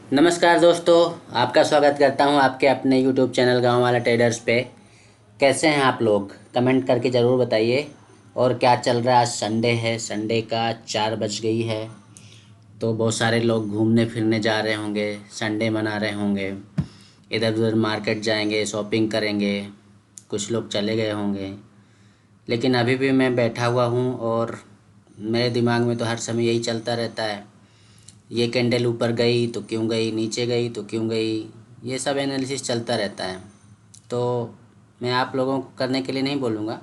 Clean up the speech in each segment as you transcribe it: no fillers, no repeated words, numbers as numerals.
नमस्कार दोस्तों, आपका स्वागत करता हूं आपके अपने YouTube चैनल गांव वाला ट्रेडर्स पे। कैसे हैं आप लोग? कमेंट करके ज़रूर बताइए। और क्या चल रहा है? आज संडे है, संडे का 4 बज गई है। तो बहुत सारे लोग घूमने फिरने जा रहे होंगे, संडे मना रहे होंगे, इधर उधर मार्केट जाएंगे, शॉपिंग करेंगे। कुछ लोग चले गए होंगे, लेकिन अभी भी मैं बैठा हुआ हूँ और मेरे दिमाग में तो हर समय यही चलता रहता है। ये कैंडल ऊपर गई तो क्यों गई, नीचे गई तो क्यों गई, ये सब एनालिसिस चलता रहता है। तो मैं आप लोगों को करने के लिए नहीं बोलूँगा,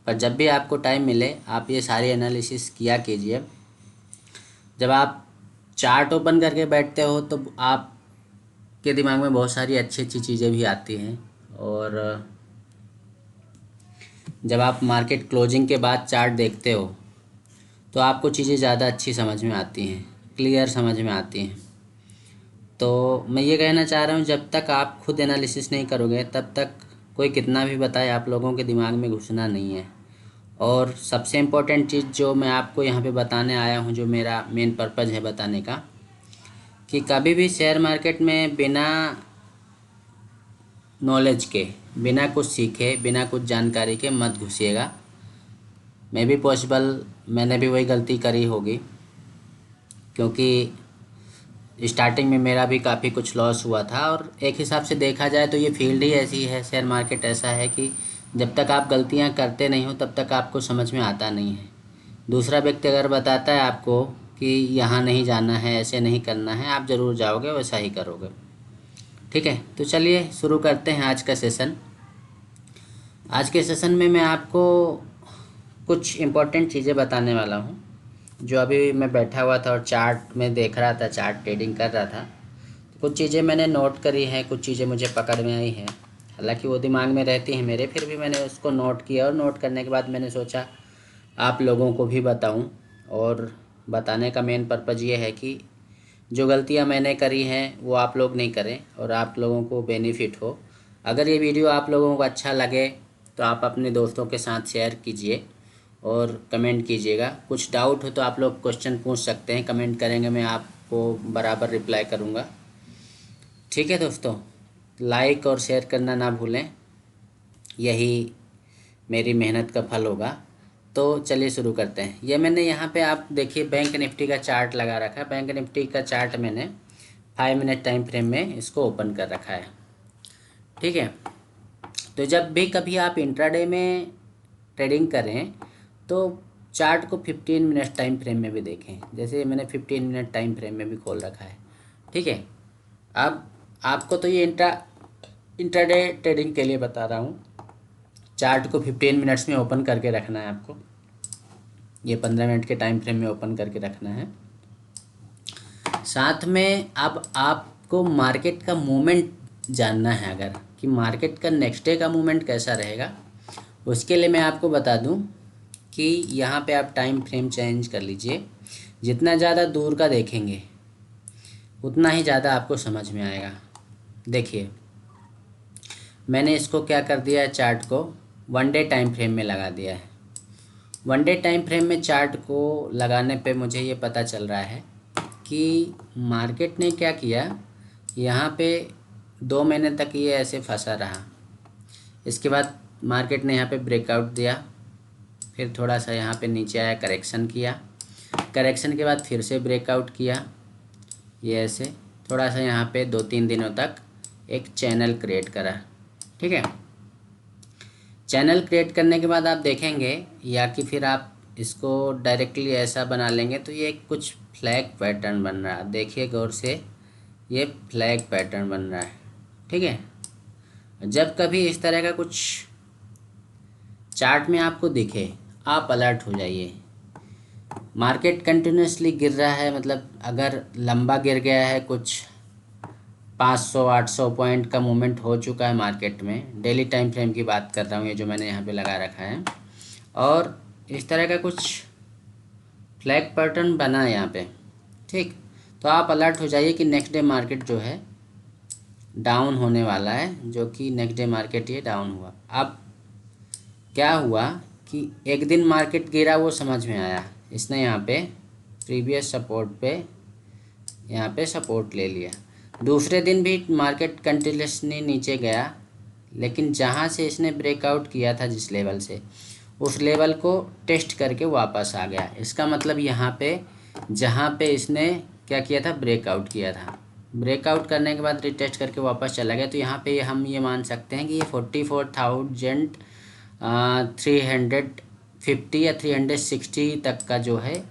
पर जब भी आपको टाइम मिले आप ये सारी एनालिसिस किया कीजिए। जब आप चार्ट ओपन करके बैठते हो तो आपके दिमाग में बहुत सारी अच्छी अच्छी चीज़ें भी आती हैं। और जब आप मार्केट क्लोजिंग के बाद चार्ट देखते हो तो आपको चीज़ें ज़्यादा अच्छी समझ में आती हैं, क्लियर समझ में आती हैं। तो मैं ये कहना चाह रहा हूँ, जब तक आप खुद एनालिसिस नहीं करोगे तब तक कोई कितना भी बताए आप लोगों के दिमाग में घुसना नहीं है। और सबसे इम्पोर्टेंट चीज़ जो मैं आपको यहाँ पे बताने आया हूँ, जो मेरा मेन पर्पज़ है बताने का, कि कभी भी शेयर मार्केट में बिना नॉलेज के, बिना कुछ सीखे, बिना कुछ जानकारी के मत घुसिएगा। मैं भी पॉसिबल मैंने भी वही गलती करी होगी, क्योंकि स्टार्टिंग में मेरा भी काफ़ी कुछ लॉस हुआ था। और एक हिसाब से देखा जाए तो ये फील्ड ही ऐसी है, शेयर मार्केट ऐसा है कि जब तक आप गलतियां करते नहीं हो तब तक आपको समझ में आता नहीं है। दूसरा व्यक्ति अगर बताता है आपको कि यहाँ नहीं जाना है, ऐसे नहीं करना है, आप ज़रूर जाओगे, वैसा ही करोगे। ठीक है, तो चलिए शुरू करते हैं आज का सेशन। आज के सेशन में मैं आपको कुछ इम्पोर्टेंट चीज़ें बताने वाला हूँ। जो अभी मैं बैठा हुआ था और चार्ट में देख रहा था, चार्ट ट्रेडिंग कर रहा था, तो कुछ चीज़ें मैंने नोट करी हैं, कुछ चीज़ें मुझे पकड़ में आई हैं। हालांकि वो दिमाग में रहती हैं मेरे, फिर भी मैंने उसको नोट किया और नोट करने के बाद मैंने सोचा आप लोगों को भी बताऊं। और बताने का मेन पर्पज़ ये है कि जो गलतियां मैंने करी हैं वो आप लोग नहीं करें और आप लोगों को बेनिफिट हो। अगर ये वीडियो आप लोगों को अच्छा लगे तो आप अपने दोस्तों के साथ शेयर कीजिए और कमेंट कीजिएगा। कुछ डाउट हो तो आप लोग क्वेश्चन पूछ सकते हैं, कमेंट करेंगे, मैं आपको बराबर रिप्लाई करूँगा। ठीक है दोस्तों, लाइक और शेयर करना ना भूलें, यही मेरी मेहनत का फल होगा। तो चलिए शुरू करते हैं। ये मैंने यहाँ पे आप देखिए बैंक निफ्टी का चार्ट लगा रखा है। बैंक निफ्टी का चार्ट मैंने 5 मिनट टाइम फ्रेम में इसको ओपन कर रखा है। ठीक है, तो जब भी कभी आप इंट्राडे में ट्रेडिंग करें तो चार्ट को 15 मिनट टाइम फ्रेम में भी देखें। जैसे मैंने 15 मिनट टाइम फ्रेम में भी खोल रखा है। ठीक है, अब आपको तो ये इंट्राडे ट्रेडिंग के लिए बता रहा हूँ। चार्ट को 15 मिनट्स में ओपन करके रखना है आपको, ये 15 मिनट के टाइम फ्रेम में ओपन करके रखना है। साथ में अब आपको मार्केट का मूवमेंट जानना है, अगर कि मार्केट का नेक्स्ट डे का मूवमेंट कैसा रहेगा, उसके लिए मैं आपको बता दूं कि यहाँ पे आप टाइम फ्रेम चेंज कर लीजिए। जितना ज़्यादा दूर का देखेंगे उतना ही ज़्यादा आपको समझ में आएगा। देखिए, मैंने इसको क्या कर दिया है, चार्ट को 1 डे टाइम फ्रेम में लगा दिया है। 1 डे टाइम फ्रेम में चार्ट को लगाने पे मुझे ये पता चल रहा है कि मार्केट ने क्या किया। यहाँ पे 2 महीने तक ये ऐसे फंसा रहा। इसके बाद मार्केट ने यहाँ पे ब्रेकआउट दिया, फिर थोड़ा सा यहाँ पे नीचे आया, करेक्शन किया, करेक्शन के बाद फिर से ब्रेकआउट किया। ये ऐसे थोड़ा सा यहाँ पे 2-3 दिनों तक एक चैनल क्रिएट करा। ठीक है, चैनल क्रिएट करने के बाद आप देखेंगे, या कि फिर आप इसको डायरेक्टली ऐसा बना लेंगे तो ये कुछ फ्लैग पैटर्न बन रहा है। देखिए गौर से, ये फ्लैग पैटर्न बन रहा है। ठीक है, जब कभी इस तरह का कुछ चार्ट में आपको दिखे, आप अलर्ट हो जाइए। मार्केट कंटिन्यूसली गिर रहा है, मतलब अगर लंबा गिर गया है, कुछ 500-800 पॉइंट का मूवमेंट हो चुका है मार्केट में, डेली टाइम फ्रेम की बात कर रहा हूँ, ये जो मैंने यहाँ पे लगा रखा है, और इस तरह का कुछ फ्लैग पैटर्न बना है यहाँ पे। ठीक, तो आप अलर्ट हो जाइए कि नेक्स्ट डे मार्केट जो है डाउन होने वाला है, जो कि नेक्स्ट डे मार्केट ये डाउन हुआ। अब क्या हुआ कि एक दिन मार्केट गिरा, वो समझ में आया, इसने यहाँ पे प्रीवियस सपोर्ट पे यहाँ पे सपोर्ट ले लिया। दूसरे दिन भी मार्केट कंटिन्यूसली नीचे गया, लेकिन जहाँ से इसने ब्रेकआउट किया था जिस लेवल से, उस लेवल को टेस्ट करके वापस आ गया। इसका मतलब यहाँ पे जहाँ पे इसने क्या किया था, ब्रेकआउट किया था, ब्रेकआउट करने के बाद रिटेस्ट करके वापस चला गया, तो यहाँ पे हम ये मान सकते हैं कि ये 44,350 या 360 तक का जो है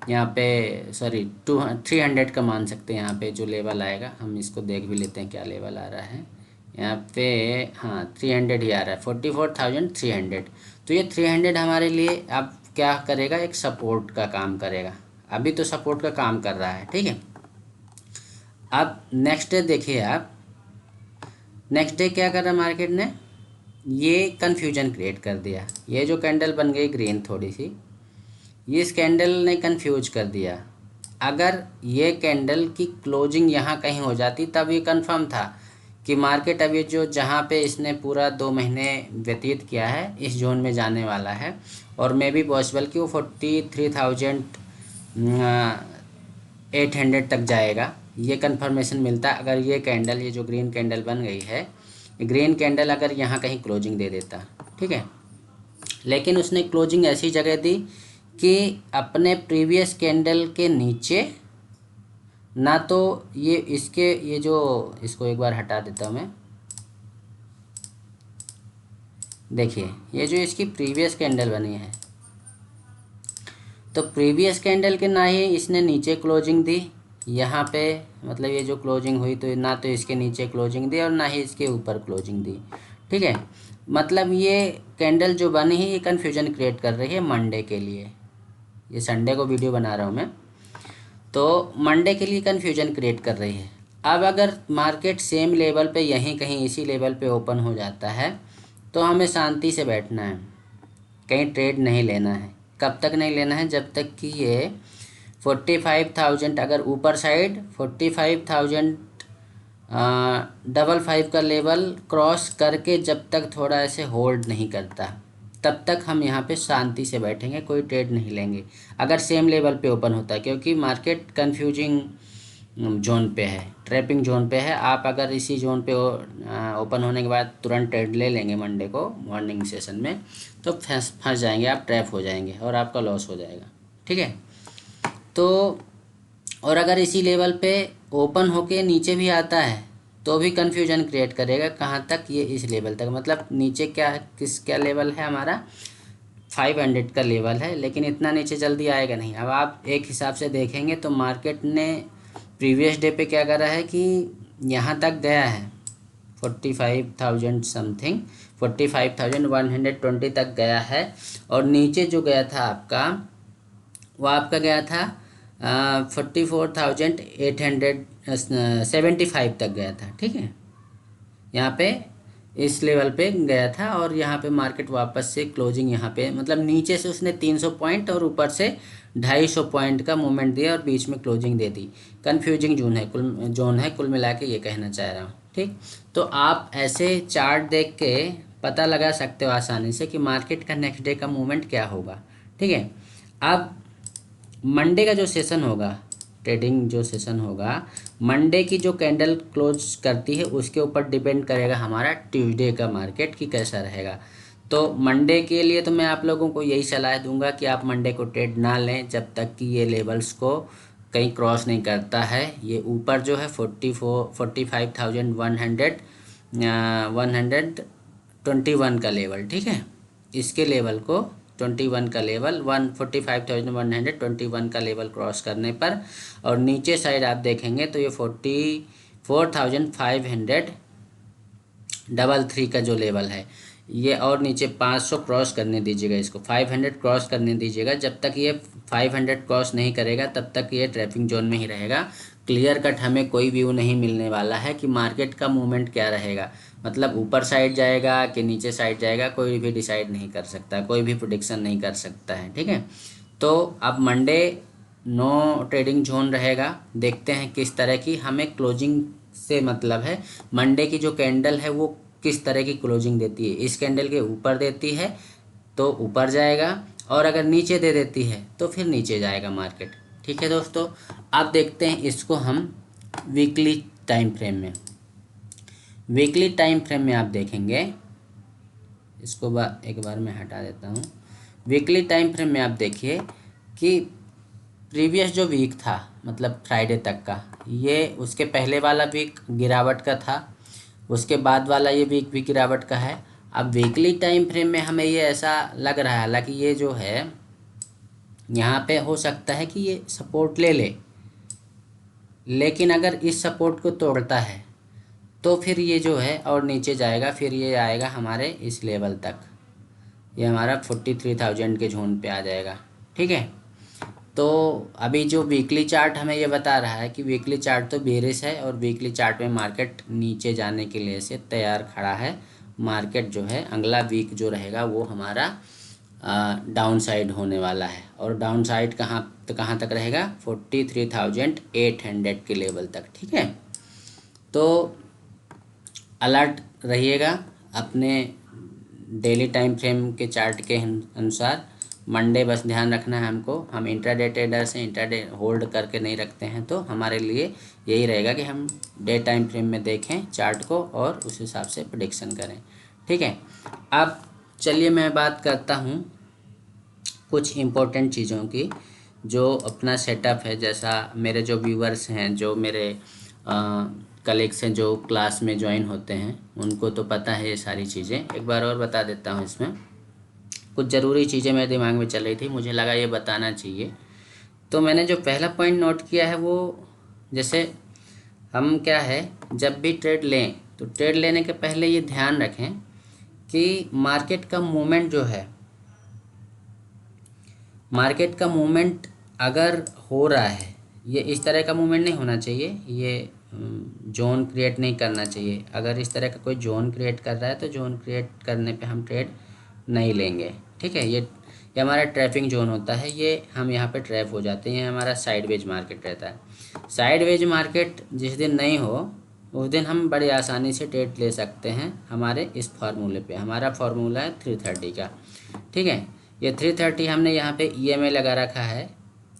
यहाँ पे, सॉरी 300 का मान सकते हैं यहाँ पे जो लेवल आएगा। हम इसको देख भी लेते हैं क्या लेवल आ रहा है यहाँ पे। हाँ 300 ही आ रहा है, 44,300। तो ये 300 हमारे लिए अब क्या करेगा, एक सपोर्ट का काम करेगा। अभी तो सपोर्ट का काम कर रहा है, ठीक है। अब नेक्स्ट डे देखिए आप, नेक्स्ट डे क्या कर रहा मार्केट ने, ये कन्फ्यूजन क्रिएट कर दिया। ये जो कैंडल बन गई ग्रीन थोड़ी सी, ये इस कैंडल ने कंफ्यूज कर दिया। अगर ये कैंडल की क्लोजिंग यहाँ कहीं हो जाती तब ये कंफर्म था कि मार्केट अभी जो जहाँ पे इसने पूरा 2 महीने व्यतीत किया है इस जोन में जाने वाला है, और मे भी पॉसिबल कि वो 43,800 तक जाएगा। ये कंफर्मेशन मिलता अगर ये कैंडल, ये जो ग्रीन कैंडल बन गई है, ग्रीन कैंडल अगर यहाँ कहीं क्लोजिंग दे देता, ठीक है। लेकिन उसने क्लोजिंग ऐसी जगह दी कि अपने प्रीवियस कैंडल के नीचे, ना तो ये इसके, ये जो, इसको एक बार हटा देता हूँ मैं। देखिए ये जो इसकी प्रीवियस कैंडल बनी है, तो प्रीवियस कैंडल के ना ही इसने नीचे क्लोजिंग दी यहाँ पे, मतलब ये जो क्लोजिंग हुई तो ना तो इसके नीचे क्लोजिंग दी और ना ही इसके ऊपर क्लोजिंग दी, ठीक है। मतलब ये कैंडल जो बनी है ये कन्फ्यूजन क्रिएट कर रही है मंडे के लिए। ये संडे को वीडियो बना रहा हूँ मैं, तो मंडे के लिए कन्फ्यूजन क्रिएट कर रही है। अब अगर मार्केट सेम लेवल पे यहीं कहीं इसी लेवल पे ओपन हो जाता है तो हमें शांति से बैठना है, कहीं ट्रेड नहीं लेना है। कब तक नहीं लेना है, जब तक कि ये 45,000 अगर ऊपर साइड 45,555 का लेवल क्रॉस करके जब तक थोड़ा ऐसे होल्ड नहीं करता, तब तक हम यहाँ पे शांति से बैठेंगे, कोई ट्रेड नहीं लेंगे अगर सेम लेवल पे ओपन होता है। क्योंकि मार्केट कंफ्यूजिंग जोन पे है, ट्रैपिंग जोन पे है। आप अगर इसी जोन पे ओपन होने के बाद तुरंत ट्रेड ले लेंगे मंडे को मॉर्निंग सेशन में, तो फंस जाएंगे आप, ट्रैप हो जाएंगे और आपका लॉस हो जाएगा, ठीक है। तो और अगर इसी लेवल पे ओपन होके नीचे भी आता है तो भी कन्फ्यूजन क्रिएट करेगा। कहाँ तक, ये इस लेवल तक, मतलब नीचे क्या लेवल है हमारा, 500 का लेवल है, लेकिन इतना नीचे जल्दी आएगा नहीं। अब आप एक हिसाब से देखेंगे तो मार्केट ने प्रीवियस डे पे क्या करा है कि यहाँ तक गया है 45,000 समथिंग, 45,120 तक गया है, और नीचे जो गया था आपका, वो आपका गया था 44,875 तक गया था, ठीक है। यहाँ पे इस लेवल पे गया था और यहाँ पे मार्केट वापस से क्लोजिंग यहाँ पे, मतलब नीचे से उसने 300 पॉइंट और ऊपर से 250 पॉइंट का मूवमेंट दिया और बीच में क्लोजिंग दे दी। कन्फ्यूजिंग जोन है कुल मिला के, ये कहना चाह रहा हूँ, ठीक। तो आप ऐसे चार्ट देख के पता लगा सकते हो आसानी से कि मार्केट का नेक्स्ट डे का मूवमेंट क्या होगा, ठीक है। अब मंडे का जो सेशन होगा, ट्रेडिंग जो सेशन होगा, मंडे की जो कैंडल क्लोज करती है उसके ऊपर डिपेंड करेगा हमारा ट्यूसडे का मार्केट की कैसा रहेगा। तो मंडे के लिए तो मैं आप लोगों को यही सलाह दूंगा कि आप मंडे को ट्रेड ना लें जब तक कि ये लेवल्स को कहीं क्रॉस नहीं करता है। ये ऊपर जो है 45,121 का लेवल, ठीक है। इसके लेवल को 21 का लेवल 45,121 का लेवल क्रॉस करने पर, और नीचे साइड आप देखेंगे तो ये 44,533 का जो लेवल है ये, और नीचे 500 क्रॉस करने दीजिएगा, इसको 500 क्रॉस करने दीजिएगा। जब तक ये 500 क्रॉस नहीं करेगा तब तक ये ट्रैपिंग जोन में ही रहेगा। क्लियर कट हमें कोई व्यू नहीं मिलने वाला है कि मार्केट का मूवमेंट क्या रहेगा, मतलब ऊपर साइड जाएगा कि नीचे साइड जाएगा, कोई भी डिसाइड नहीं कर सकता, कोई भी प्रेडिक्शन नहीं कर सकता है, ठीक है। तो अब मंडे नो ट्रेडिंग जोन रहेगा, देखते हैं किस तरह की, हमें क्लोजिंग से मतलब है मंडे की जो कैंडल है वो किस तरह की क्लोजिंग देती है। इस कैंडल के ऊपर देती है तो ऊपर जाएगा, और अगर नीचे दे देती है तो फिर नीचे जाएगा मार्केट, ठीक है दोस्तों। अब देखते हैं इसको हम वीकली टाइम फ्रेम में। वीकली टाइम फ्रेम में आप देखेंगे, इसको एक बार मैं हटा देता हूँ। वीकली टाइम फ्रेम में आप देखिए कि प्रीवियस जो वीक था, मतलब फ्राइडे तक का, ये उसके पहले वाला वीक गिरावट का था, उसके बाद वाला ये वीक भी गिरावट का है। अब वीकली टाइम फ्रेम में हमें ये ऐसा लग रहा है, हालांकि ये जो है यहाँ पे हो सकता है कि ये सपोर्ट ले ले, लेकिन अगर इस सपोर्ट को तोड़ता है तो फिर ये जो है और नीचे जाएगा, फिर ये आएगा हमारे इस लेवल तक, ये हमारा 43,000 के जोन पे आ जाएगा। ठीक है, तो अभी जो वीकली चार्ट हमें ये बता रहा है कि वीकली चार्ट तो बेरिश है और वीकली चार्ट में मार्केट नीचे जाने के लिए से तैयार खड़ा है। मार्केट जो है अगला वीक जो रहेगा वो हमारा डाउन साइड होने वाला है, और डाउन साइड कहाँ तक रहेगा, 43,800 के लेवल तक। ठीक है, तो अलर्ट रहिएगा अपने डेली टाइम फ्रेम के चार्ट के अनुसार। मंडे बस ध्यान रखना है हमको, हम इंट्राडे ट्रेडर से इंट्राडे होल्ड करके नहीं रखते हैं, तो हमारे लिए यही रहेगा कि हम डे टाइम फ्रेम में देखें चार्ट को और उस हिसाब से प्रेडिक्शन करें। ठीक है, अब चलिए मैं बात करता हूँ कुछ इम्पोर्टेंट चीज़ों की जो अपना सेटअप है। जैसा मेरे जो व्यूअर्स हैं, जो मेरे कलीग्स हैं जो क्लास में ज्वाइन होते हैं, उनको तो पता है ये सारी चीज़ें। एक बार और बता देता हूँ, इसमें कुछ ज़रूरी चीज़ें मेरे दिमाग में चल रही थी, मुझे लगा ये बताना चाहिए। तो मैंने जो पहला पॉइंट नोट किया है वो, जैसे हम क्या है जब भी ट्रेड लें तो ट्रेड लेने के पहले ये ध्यान रखें कि मार्केट का मूवमेंट जो है, मार्केट का मूवमेंट अगर हो रहा है, ये इस तरह का मूवमेंट नहीं होना चाहिए, ये जोन क्रिएट नहीं करना चाहिए। अगर इस तरह का कोई जोन क्रिएट कर रहा है तो जोन क्रिएट करने पे हम ट्रेड नहीं लेंगे। ठीक है, ये हमारा ट्रैपिंग जोन होता है, ये हम यहाँ पे ट्रैप हो जाते हैं, हमारा साइडवेज मार्केट रहता है। साइडवेज मार्केट जिस दिन नहीं हो उस दिन हम बड़ी आसानी से ट्रेड ले सकते हैं हमारे इस फार्मूले पे। हमारा फार्मूला है 330 का। ठीक है, ये 330 हमने यहाँ पे EMA लगा रखा है,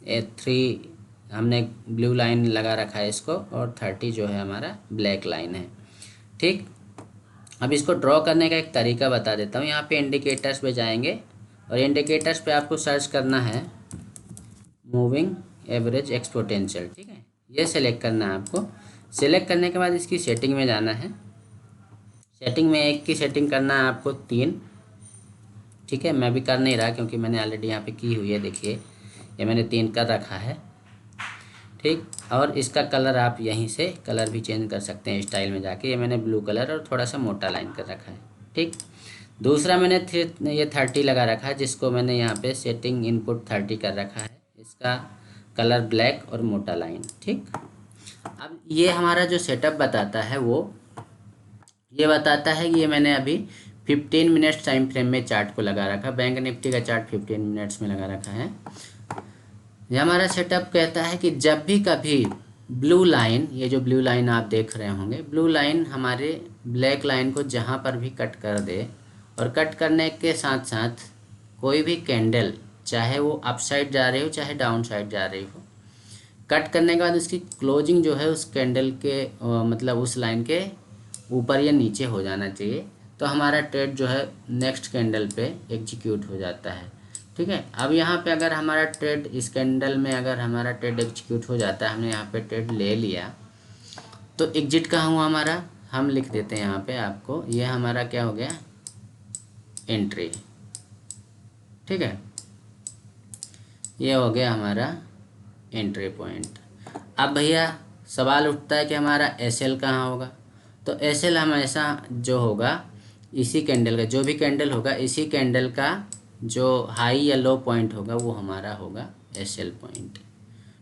ये 3 हमने ब्लू लाइन लगा रखा है इसको, और 30 जो है हमारा ब्लैक लाइन है। ठीक, अब इसको ड्रॉ करने का एक तरीका बता देता हूँ। यहाँ पे इंडिकेटर्स पे जाएंगे और इंडिकेटर्स पे आपको सर्च करना है मूविंग एवरेज एक्सपोनेंशियल। ठीक है, ये सिलेक्ट करना है आपको। सिलेक्ट करने के बाद इसकी सेटिंग में जाना है। सेटिंग में एक की सेटिंग करना है आपको 3। ठीक है, मैं भी कर नहीं रहा क्योंकि मैंने ऑलरेडी यहाँ पे की हुई है, देखिए ये मैंने 3 कर रखा है। ठीक, और इसका कलर आप यहीं से कलर भी चेंज कर सकते हैं स्टाइल में जाके। ये मैंने ब्लू कलर और थोड़ा सा मोटा लाइन कर रखा है। ठीक, दूसरा मैंने ये 30 लगा रखा है, जिसको मैंने यहाँ पे सेटिंग इनपुट 30 कर रखा है, इसका कलर ब्लैक और मोटा लाइन। ठीक, अब ये हमारा जो सेटअप बताता है वो ये बताता है कि ये मैंने अभी 15 मिनट्स टाइम फ्रेम में चार्ट को लगा रखा, बैंक निफ्टी का चार्ट 15 मिनट्स में लगा रखा है। ये हमारा सेटअप कहता है कि जब भी कभी ब्लू लाइन, ये जो ब्लू लाइन आप देख रहे होंगे, ब्लू लाइन हमारे ब्लैक लाइन को जहाँ पर भी कट कर दे, और कट करने के साथ साथ कोई भी कैंडल, चाहे वो अप साइड जा रही हो चाहे डाउन साइड जा रही हो, कट करने के बाद उसकी क्लोजिंग जो है उस कैंडल के मतलब उस लाइन के ऊपर या नीचे हो जाना चाहिए, तो हमारा ट्रेड जो है नेक्स्ट कैंडल पे एग्जीक्यूट हो जाता है। ठीक है, अब यहाँ पे अगर हमारा ट्रेड इस कैंडल में अगर हमारा ट्रेड एग्जीक्यूट हो जाता है, हमने यहाँ पे ट्रेड ले लिया, तो एग्जिट कहाँ हुआ हमारा, हम लिख देते हैं यहाँ पे आपको, ये हमारा क्या हो गया, एंट्री। ठीक है, ये हो गया हमारा एंट्री पॉइंट। अब भैया सवाल उठता है कि हमारा SL कहाँ होगा, तो SL हमेशा जो होगा इसी कैंडल का, जो भी कैंडल होगा इसी कैंडल का जो हाई या लो पॉइंट होगा वो हमारा होगा SL पॉइंट।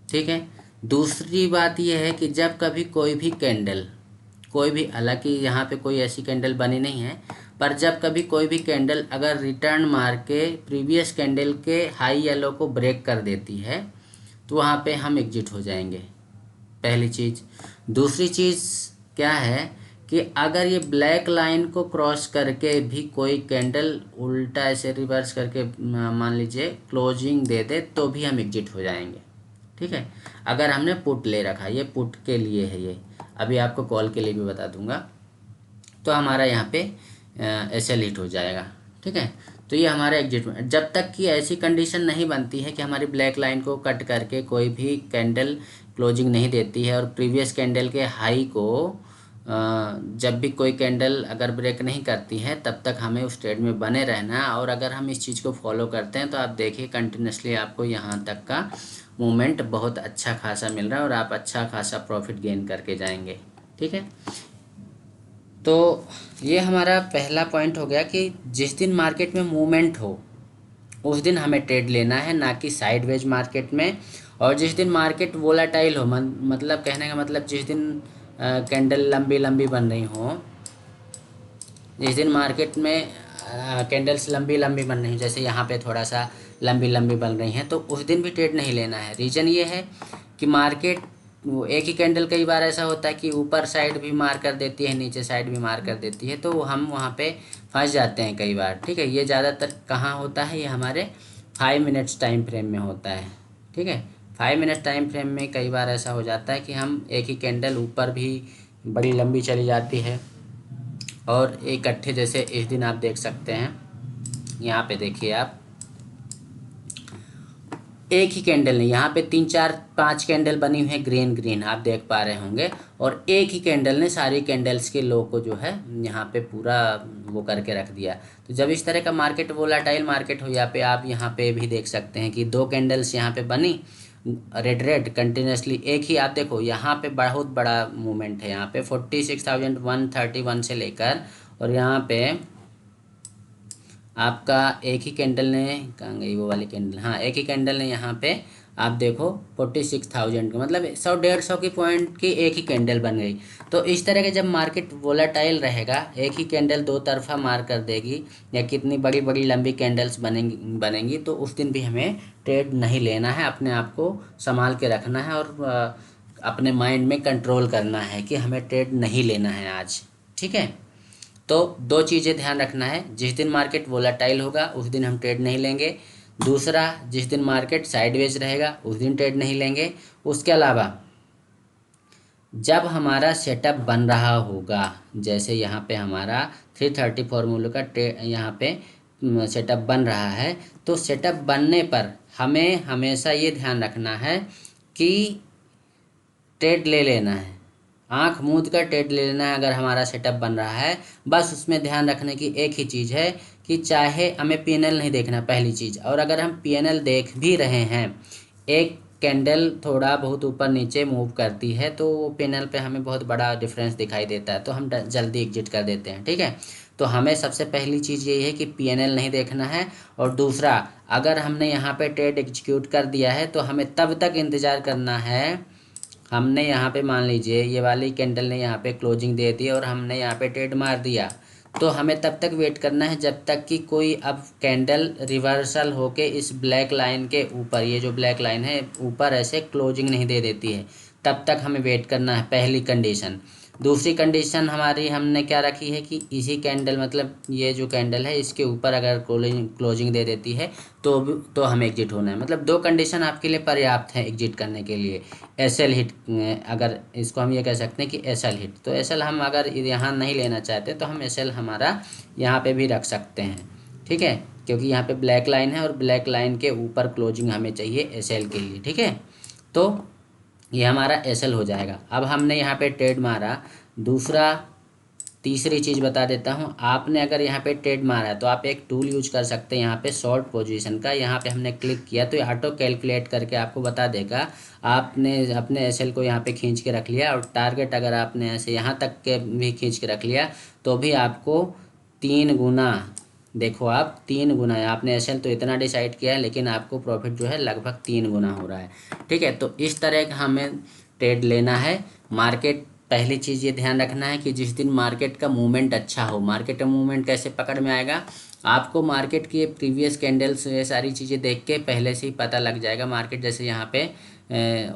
ठीक है, दूसरी बात यह है कि जब कभी कोई भी कैंडल, कोई भी, हालांकि यहाँ पे कोई ऐसी कैंडल बनी नहीं है, पर जब कभी कोई भी कैंडल अगर रिटर्न मार के प्रीवियस कैंडल के हाई या लो को ब्रेक कर देती है तो वहाँ पे हम एग्जिट हो जाएंगे, पहली चीज़। दूसरी चीज़ क्या है कि अगर ये ब्लैक लाइन को क्रॉस करके भी कोई कैंडल उल्टा ऐसे रिवर्स करके मान लीजिए क्लोजिंग दे दे तो भी हम एग्जिट हो जाएंगे। ठीक है, अगर हमने पुट ले रखा, ये पुट के लिए है ये, अभी आपको कॉल के लिए भी बता दूंगा। तो हमारा यहाँ पे एसएल हिट हो जाएगा, ठीक है। तो ये हमारा एग्जिट, जब तक कि ऐसी कंडीशन नहीं बनती है कि हमारी ब्लैक लाइन को कट करके कोई भी कैंडल क्लोजिंग नहीं देती है और प्रीवियस कैंडल के हाई को जब भी कोई कैंडल अगर ब्रेक नहीं करती है, तब तक हमें उस ट्रेड में बने रहना है। और अगर हम इस चीज़ को फॉलो करते हैं तो आप देखिए कंटिन्यूसली आपको यहाँ तक का मूवमेंट बहुत अच्छा खासा मिल रहा है और आप अच्छा खासा प्रॉफिट गेन करके जाएंगे, ठीक है। तो ये हमारा पहला पॉइंट हो गया कि जिस दिन मार्केट में मूवमेंट हो उस दिन हमें ट्रेड लेना है, ना कि साइडवेज मार्केट में। और जिस दिन मार्केट वोलाटाइल हो, मतलब कहने का मतलब जिस दिन कैंडल लंबी लंबी बन रही हो, जिस दिन मार्केट में कैंडल्स लंबी लंबी बन रही हैं, जैसे यहाँ पे थोड़ा सा लंबी लंबी बन रही हैं, तो उस दिन भी ट्रेड नहीं लेना है। रीज़न ये है कि मार्केट वो एक ही कैंडल कई बार ऐसा होता है कि ऊपर साइड भी मार कर देती है, नीचे साइड भी मार कर देती है, तो हम वहाँ पे फंस जाते हैं कई बार, ठीक है। ये ज़्यादातर कहाँ होता है, ये हमारे 5 मिनट्स टाइम फ्रेम में होता है, ठीक है। 5 मिनट्स टाइम फ्रेम में कई बार ऐसा हो जाता है कि हम एक ही कैंडल ऊपर भी बड़ी लंबी चली जाती है और इकट्ठे, जैसे इस दिन आप देख सकते हैं, यहाँ पे देखिए आप, एक ही कैंडल नहीं, यहाँ पे 3 4 5 कैंडल बनी हुई है ग्रीन ग्रीन, आप देख पा रहे होंगे, और एक ही कैंडल ने सारी कैंडल्स के लो को जो है यहाँ पे पूरा वो करके रख दिया। तो जब इस तरह का मार्केट वोलाटाइल मार्केट हो, यहाँ पे आप यहाँ पे भी देख सकते हैं कि 2 कैंडल्स यहाँ पे बनी रेड रेड कंटिन्यूसली, एक ही, आप देखो यहाँ पे बहुत बड़ा मूवमेंट है, यहाँ पे 46,131 से लेकर, और यहाँ पे आपका एक ही कैंडल ने, कहाँ गई वो वाली कैंडल, हाँ एक ही कैंडल ने यहाँ पे आप देखो 46,000 का, मतलब 100-150 की पॉइंट की एक ही कैंडल बन गई। तो इस तरह के जब मार्केट वोलाटाइल रहेगा, एक ही कैंडल दो तरफा मार कर देगी या कितनी बड़ी बड़ी लंबी कैंडल्स बनेंगी, तो उस दिन भी हमें ट्रेड नहीं लेना है, अपने आप को संभाल के रखना है और अपने माइंड में कंट्रोल करना है कि हमें ट्रेड नहीं लेना है आज, ठीक है। तो 2 चीज़ें ध्यान रखना है, जिस दिन मार्केट वोलाटाइल होगा उस दिन हम ट्रेड नहीं लेंगे, दूसरा जिस दिन मार्केट साइडवेज रहेगा उस दिन ट्रेड नहीं लेंगे। उसके अलावा जब हमारा सेटअप बन रहा होगा, जैसे यहाँ पे हमारा 330 फार्मूले का यहाँ पे सेटअप बन रहा है, तो सेटअप बनने पर हमें हमेशा ये ध्यान रखना है कि ट्रेड ले लेना है, आंख मूंद कर ट्रेड ले लेना है। अगर हमारा सेटअप बन रहा है, बस उसमें ध्यान रखने की एक ही चीज़ है कि चाहे हमें पीएनएल नहीं देखना, पहली चीज़, और अगर हम पीएनएल देख भी रहे हैं, एक कैंडल थोड़ा बहुत ऊपर नीचे मूव करती है तो वो पीएनएल पे हमें बहुत बड़ा डिफरेंस दिखाई देता है, तो हम जल्दी एग्जिट कर देते हैं, ठीक है। तो हमें सबसे पहली चीज़ यही है कि पीएनएल नहीं देखना है, और दूसरा, अगर हमने यहाँ पे ट्रेड एग्जीक्यूट कर दिया है तो हमें तब तक इंतज़ार करना है। हमने यहाँ पे मान लीजिए ये वाली कैंडल ने यहाँ पे क्लोजिंग दे दी और हमने यहाँ पे ट्रेड मार दिया, तो हमें तब तक वेट करना है जब तक कि कोई अब कैंडल रिवर्सल होके इस ब्लैक लाइन के ऊपर, ये जो ब्लैक लाइन है ऊपर ऐसे क्लोजिंग नहीं दे देती है, तब तक हमें वेट करना है, पहली कंडीशन। दूसरी कंडीशन हमारी हमने क्या रखी है कि इसी कैंडल, मतलब ये जो कैंडल है इसके ऊपर अगर क्लोजिंग दे देती है तो हमें एग्जिट होना है। मतलब 2 कंडीशन आपके लिए पर्याप्त है एग्जिट करने के लिए। एसएल हिट, अगर इसको हम ये कह सकते हैं कि एसएल हिट, तो एसएल हम अगर यहाँ नहीं लेना चाहते तो हम एसएल हमारा यहाँ पे भी रख सकते हैं, ठीक है, क्योंकि यहाँ पे ब्लैक लाइन है और ब्लैक लाइन के ऊपर क्लोजिंग हमें चाहिए एसएल के लिए, ठीक है। तो ये हमारा एसएल हो जाएगा। अब हमने यहाँ पे ट्रेड मारा, दूसरा तीसरी चीज़ बता देता हूँ, आपने अगर यहाँ पे ट्रेड मारा है तो आप एक टूल यूज कर सकते हैं यहाँ पे शॉर्ट पोजीशन का। यहाँ पे हमने क्लिक किया तो ये ऑटो कैलकुलेट करके आपको बता देगा। आपने अपने एसएल को यहाँ पे खींच के रख लिया और टारगेट अगर आपने ऐसे यहाँ तक के भी खींच के रख लिया तो भी आपको 3 गुना, देखो आप 3 गुना है, आपने एसएल तो इतना डिसाइड किया है लेकिन आपको प्रॉफिट जो है लगभग 3 गुना हो रहा है, ठीक है। तो इस तरह का हमें ट्रेड लेना है। मार्केट, पहली चीज़ ये ध्यान रखना है कि जिस दिन मार्केट का मूवमेंट अच्छा हो, मार्केट का मूवमेंट कैसे पकड़ में आएगा, आपको मार्केट की प्रीवियस कैंडल्स ये सारी चीज़ें देख के पहले से ही पता लग जाएगा। मार्केट जैसे यहाँ पे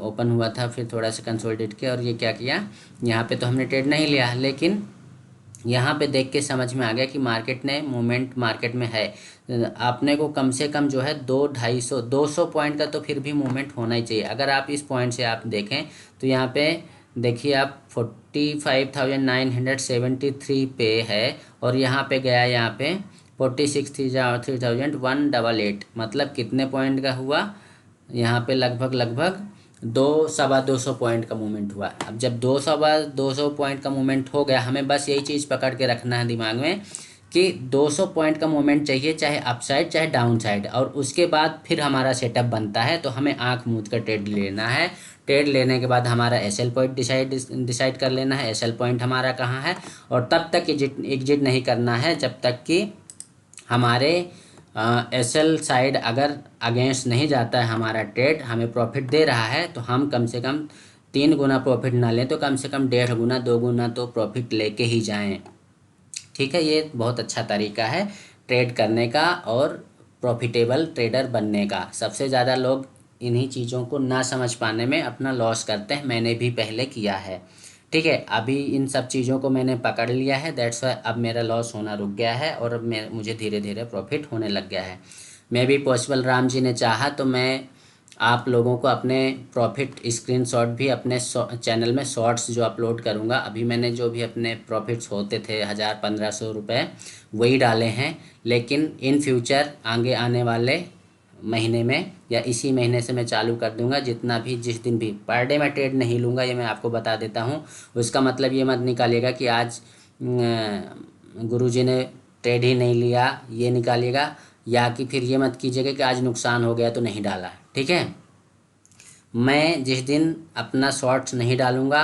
ओपन हुआ था, फिर थोड़ा सा कंसोलिडेट किया और ये क्या किया, यहाँ पे तो हमने ट्रेड नहीं लिया, लेकिन यहाँ पे देख के समझ में आ गया कि मार्केट ने मूवमेंट मार्केट में है। आपने को कम से कम जो है 200-250 पॉइंट का तो फिर भी मूवमेंट होना ही चाहिए। अगर आप इस पॉइंट से आप देखें तो यहाँ पे देखिए आप 45,973 पे है और यहाँ पे गया, यहाँ पे 46,3,188, मतलब कितने पॉइंट का हुआ यहाँ पे? लगभग दो सवा 200 पॉइंट का मूवमेंट हुआ। अब जब 200 पॉइंट का मूवमेंट हो गया, हमें बस यही चीज़ पकड़ के रखना है दिमाग में कि 200 पॉइंट का मूवमेंट चाहिए, चाहे अपसाइड चाहे डाउन साइड, और उसके बाद फिर हमारा सेटअप बनता है। तो हमें आंख मूंद कर ट्रेड लेना है। ट्रेड लेने के बाद हमारा एसएल पॉइंट डिसाइड कर लेना है, एसएल पॉइंट हमारा कहाँ है, और तब तक एग्जिट नहीं करना है जब तक कि हमारे एसएल साइड अगर अगेंस्ट नहीं जाता है, हमारा ट्रेड हमें प्रॉफिट दे रहा है, तो हम कम से कम 3 गुना प्रॉफिट ना लें तो कम से कम 1.5 गुना 2 गुना तो प्रॉफिट लेके ही जाएं। ठीक है, ये बहुत अच्छा तरीका है ट्रेड करने का और प्रॉफिटेबल ट्रेडर बनने का। सबसे ज़्यादा लोग इन्हीं चीज़ों को ना समझ पाने में अपना लॉस करते हैं, मैंने भी पहले किया है। ठीक है, अभी इन सब चीज़ों को मैंने पकड़ लिया है, दैट्स वाई अब मेरा लॉस होना रुक गया है और अब मुझे धीरे धीरे प्रॉफिट होने लग गया है। मैं भी पॉसिबल राम जी ने चाहा तो मैं आप लोगों को अपने प्रॉफिट स्क्रीनशॉट भी अपने चैनल में शॉर्ट्स जो अपलोड करूँगा, अभी मैंने जो भी अपने प्रॉफिट्स होते थे 1,000-1,500 रुपये वही डाले हैं, लेकिन इन फ्यूचर आगे आने वाले महीने में या इसी महीने से मैं चालू कर दूंगा। जितना भी जिस दिन भी पर डे मैं ट्रेड नहीं लूँगा, ये मैं आपको बता देता हूँ। उसका मतलब ये मत निकालिएगा कि आज गुरुजी ने ट्रेड ही नहीं लिया, ये निकालिएगा, या कि फिर ये मत कीजिएगा कि आज नुकसान हो गया तो नहीं डाला। ठीक है, मैं जिस दिन अपना शॉर्ट्स नहीं डालूंगा,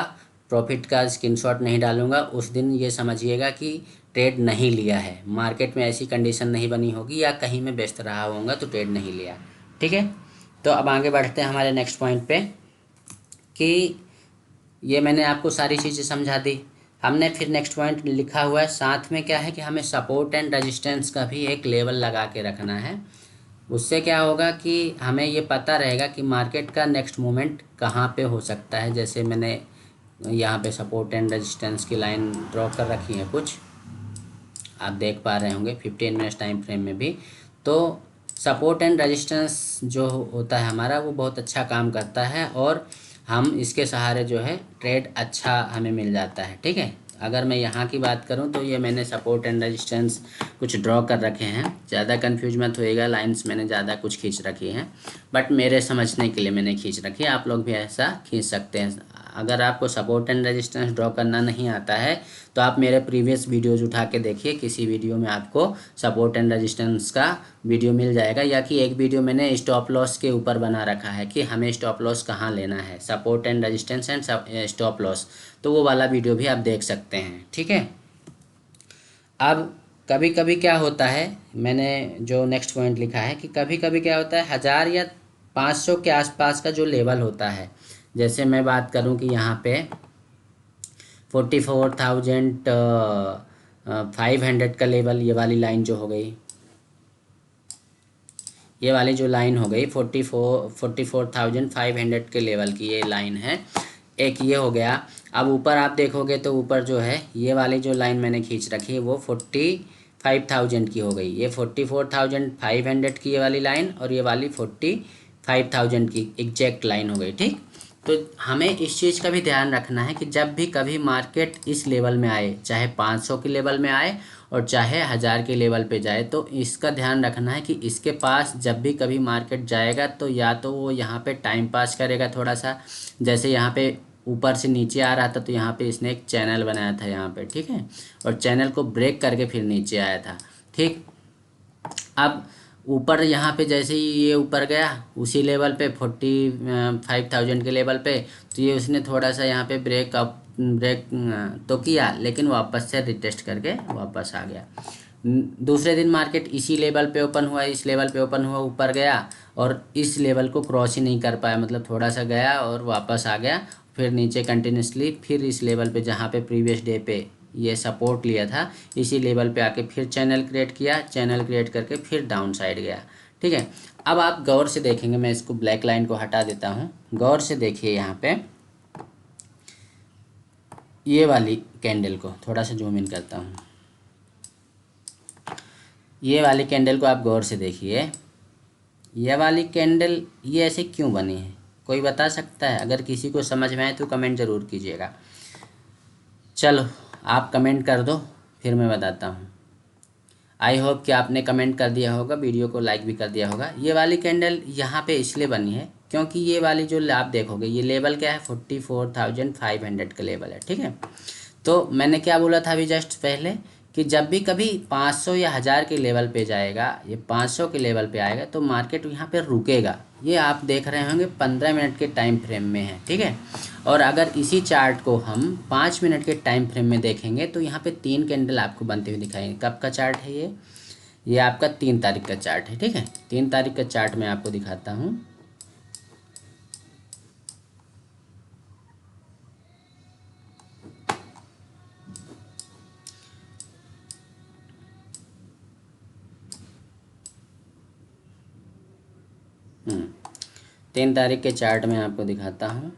प्रॉफिट का स्क्रीनशॉट नहीं डालूंगा, उस दिन ये समझिएगा कि ट्रेड नहीं लिया है। मार्केट में ऐसी कंडीशन नहीं बनी होगी या कहीं में व्यस्त रहा होगा तो ट्रेड नहीं लिया। ठीक है, तो अब आगे बढ़ते हैं हमारे नेक्स्ट पॉइंट पे कि ये मैंने आपको सारी चीज़ें समझा दी। हमने फिर नेक्स्ट पॉइंट लिखा हुआ है, साथ में क्या है कि हमें सपोर्ट एंड रेजिस्टेंस का भी एक लेवल लगा के रखना है। उससे क्या होगा कि हमें ये पता रहेगा कि मार्केट का नेक्स्ट मोमेंट कहाँ पे हो सकता है। जैसे मैंने यहाँ पे सपोर्ट एंड रेजिस्टेंस की लाइन ड्रॉ कर रखी है, कुछ आप देख पा रहे होंगे 15 मिनट्स टाइम फ्रेम में भी। तो सपोर्ट एंड रेजिस्टेंस जो होता है हमारा, वो बहुत अच्छा काम करता है और हम इसके सहारे जो है ट्रेड अच्छा हमें मिल जाता है। ठीक है, अगर मैं यहाँ की बात करूँ तो ये मैंने सपोर्ट एंड रेजिस्टेंस कुछ ड्रॉ कर रखे हैं। ज़्यादा कंफ्यूज मत होइएगा, लाइंस मैंने ज़्यादा कुछ खींच रखी हैं, बट मेरे समझने के लिए मैंने खींच रखी है। आप लोग भी ऐसा खींच सकते हैं। अगर आपको सपोर्ट एंड रेजिस्टेंस ड्रॉ करना नहीं आता है तो आप मेरे प्रीवियस वीडियोज़ उठा के देखिए, किसी वीडियो में आपको सपोर्ट एंड रेजिस्टेंस का वीडियो मिल जाएगा, या कि एक वीडियो मैंने स्टॉप लॉस के ऊपर बना रखा है कि हमें स्टॉप लॉस कहाँ लेना है, support and resistance and stop loss, तो वो वाला वीडियो भी आप देख सकते हैं। ठीक है, अब कभी कभी क्या होता है, मैंने जो नेक्स्ट पॉइंट लिखा है कि कभी कभी क्या होता है 1,000 या 500 के आसपास का जो लेवल होता है, जैसे मैं बात करूं कि यहाँ पे 44,500 का लेवल, ये वाली लाइन जो हो गई, ये वाली जो लाइन हो गई 44,500 के लेवल की ये लाइन है, एक ये हो गया। अब ऊपर आप देखोगे तो ऊपर जो है ये वाली जो लाइन मैंने खींच रखी है वो 45,000 की हो गई। ये 44,500 की ये वाली लाइन और ये वाली 45,000 की एग्जैक्ट लाइन हो गई। ठीक, तो हमें इस चीज़ का भी ध्यान रखना है कि जब भी कभी मार्केट इस लेवल में आए, चाहे 500 के लेवल में आए और चाहे 1,000 के लेवल पे जाए, तो इसका ध्यान रखना है कि इसके पास जब भी कभी मार्केट जाएगा तो या तो वो यहाँ पे टाइम पास करेगा थोड़ा सा, जैसे यहाँ पे ऊपर से नीचे आ रहा था तो यहाँ पे इसने एक चैनल बनाया था यहाँ पे। ठीक है, और चैनल को ब्रेक करके फिर नीचे आया था। ठीक, अब ऊपर यहाँ पे जैसे ही ये ऊपर गया उसी लेवल पे 45,000 के लेवल पे, तो ये उसने थोड़ा सा यहाँ पे ब्रेक तो किया, लेकिन वापस से रिटेस्ट करके वापस आ गया। दूसरे दिन मार्केट इसी लेवल पे ओपन हुआ, इस लेवल पे ओपन हुआ, ऊपर गया और इस लेवल को क्रॉस ही नहीं कर पाया, मतलब थोड़ा सा गया और वापस आ गया, फिर नीचे कंटिन्यूसली फिर इस लेवल पे जहाँ पे प्रीवियस डे पे ये सपोर्ट लिया था, इसी लेवल पे आके फिर चैनल क्रिएट किया, चैनल क्रिएट करके फिर डाउन साइड गया। ठीक है, अब आप गौर से देखेंगे, मैं इसको ब्लैक लाइन को हटा देता हूँ, गौर से देखिए यहाँ पे ये वाली कैंडल को थोड़ा सा जूम इन करता हूँ, ये वाली कैंडल को आप गौर से देखिए, ये वाली कैंडल ये ऐसे क्यों बनी है, कोई बता सकता है? अगर किसी को समझ में आए तो कमेंट ज़रूर कीजिएगा। चलो आप कमेंट कर दो, फिर मैं बताता हूँ। आई होप कि आपने कमेंट कर दिया होगा, वीडियो को लाइक भी कर दिया होगा। ये वाली कैंडल यहाँ पे इसलिए बनी है क्योंकि ये वाली जो आप देखोगे, ये लेवल क्या है, 44,500 का लेवल है, ठीक है। तो मैंने क्या बोला था अभी जस्ट पहले कि जब भी कभी 500 या 1000 के लेवल पे जाएगा, ये 500 के लेवल पे आएगा तो मार्केट यहाँ पे रुकेगा। ये आप देख रहे होंगे 15 मिनट के टाइम फ्रेम में है, ठीक है। और अगर इसी चार्ट को हम 5 मिनट के टाइम फ्रेम में देखेंगे तो यहाँ पे 3 कैंडल आपको बनते हुए दिखाएंगे। कब का चार्ट है ये आपका 3 तारीख का चार्ट है, ठीक है। 3 तारीख का चार्ट मैं आपको दिखाता हूँ। हम्म 3 तारीख के चार्ट में आपको दिखाता हूँ।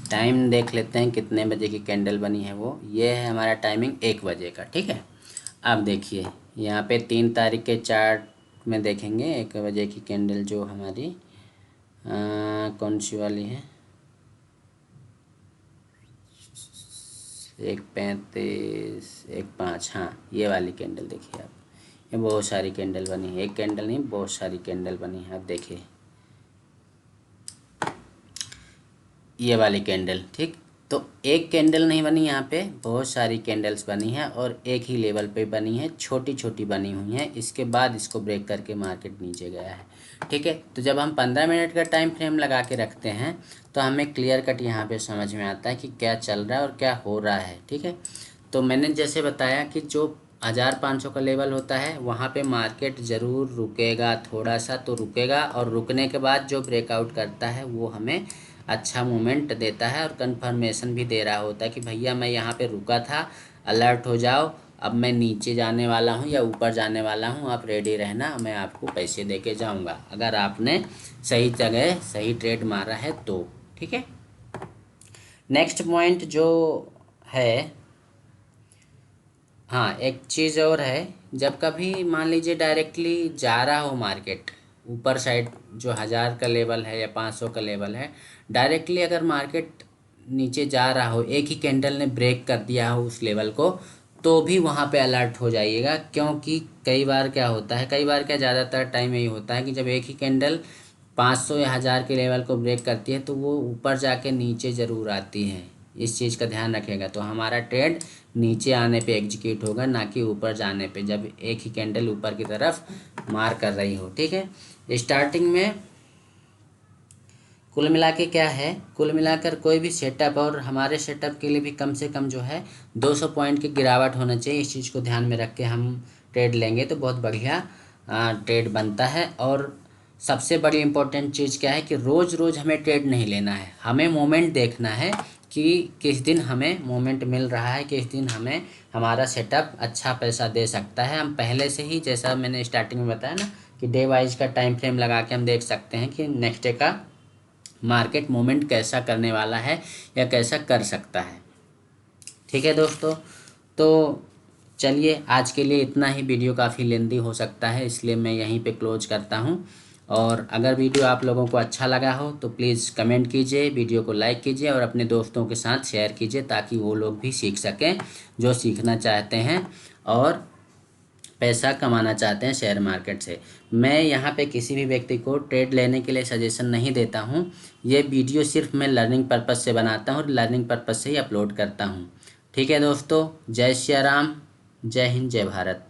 टाइम देख लेते हैं कितने बजे की कैंडल बनी है वो। ये है हमारा टाइमिंग 1 बजे का, ठीक है। अब देखिए यहाँ पे 3 तारीख के चार्ट में देखेंगे 1 बजे की कैंडल जो हमारी कौन सी वाली है, 1:35 1:05, हाँ ये वाली कैंडल देखिए आप। ये बहुत सारी कैंडल बनी है, एक कैंडल नहीं बहुत सारी कैंडल बनी है। आप देखिए ये वाली कैंडल, ठीक। तो एक कैंडल नहीं बनी, यहाँ पे बहुत सारी कैंडल्स बनी है और एक ही लेवल पे बनी है, छोटी छोटी बनी हुई हैं। इसके बाद इसको ब्रेक करके मार्केट नीचे गया है, ठीक है। तो जब हम 15 मिनट का टाइम फ्रेम लगा के रखते हैं तो हमें क्लियर कट यहाँ पे समझ में आता है कि क्या चल रहा है और क्या हो रहा है, ठीक है। तो मैंने जैसे बताया कि जो 1500 का लेवल होता है वहाँ पे मार्केट ज़रूर रुकेगा, थोड़ा सा तो रुकेगा, और रुकने के बाद जो ब्रेकआउट करता है वो हमें अच्छा मूवमेंट देता है और कंफर्मेशन भी दे रहा होता है कि भैया मैं यहाँ पे रुका था, अलर्ट हो जाओ, अब मैं नीचे जाने वाला हूँ या ऊपर जाने वाला हूँ, आप रेडी रहना, मैं आपको पैसे दे के जाऊँगा अगर आपने सही जगह सही ट्रेड मारा है तो, ठीक है। नेक्स्ट पॉइंट जो है, हाँ एक चीज़ और है, जब कभी मान लीजिए डायरेक्टली जा रहा हो मार्केट ऊपर साइड, जो 1000 का लेवल है या 500 का लेवल है, डायरेक्टली अगर मार्केट नीचे जा रहा हो, एक ही कैंडल ने ब्रेक कर दिया हो उस लेवल को, तो भी वहाँ पे अलर्ट हो जाइएगा। क्योंकि कई बार क्या होता है, कई बार क्या ज़्यादातर टाइम यही होता है कि जब एक ही कैंडल 500 या 1000 के लेवल को ब्रेक करती है तो वो ऊपर जाके नीचे ज़रूर आती है। इस चीज़ का ध्यान रखेगा तो हमारा ट्रेड नीचे आने पे एग्जीक्यूट होगा, ना कि ऊपर जाने पे, जब एक ही कैंडल ऊपर की तरफ मार कर रही हो, ठीक है। स्टार्टिंग में कुल मिला के क्या है, कुल मिलाकर कोई भी सेटअप, और हमारे सेटअप के लिए भी कम से कम जो है 200 पॉइंट की गिरावट होना चाहिए। इस चीज़ को ध्यान में रख के हम ट्रेड लेंगे तो बहुत बढ़िया ट्रेड बनता है। और सबसे बड़ी इम्पोर्टेंट चीज़ क्या है कि रोज़ रोज़ हमें ट्रेड नहीं लेना है, हमें मोमेंट देखना है कि किस दिन हमें मोमेंट मिल रहा है, किस दिन हमें हमारा सेटअप अच्छा पैसा दे सकता है। हम पहले से ही, जैसा मैंने स्टार्टिंग में बताया ना, कि डे वाइज का टाइम फ्रेम लगा के हम देख सकते हैं कि नेक्स्ट डे का मार्केट मोमेंट कैसा करने वाला है या कैसा कर सकता है, ठीक है दोस्तों। तो चलिए आज के लिए इतना ही, वीडियो काफ़ी लेंदी हो सकता है इसलिए मैं यहीं पे क्लोज करता हूँ। और अगर वीडियो आप लोगों को अच्छा लगा हो तो प्लीज़ कमेंट कीजिए, वीडियो को लाइक कीजिए और अपने दोस्तों के साथ शेयर कीजिए ताकि वो लोग भी सीख सकें जो सीखना चाहते हैं और पैसा कमाना चाहते हैं शेयर मार्केट से। मैं यहाँ पे किसी भी व्यक्ति को ट्रेड लेने के लिए सजेशन नहीं देता हूँ। ये वीडियो सिर्फ मैं लर्निंग पर्पज़ से बनाता हूँ और लर्निंग पर्पज़ से ही अपलोड करता हूँ, ठीक है दोस्तों। जय श्री राम, जय हिंद, जय भारत।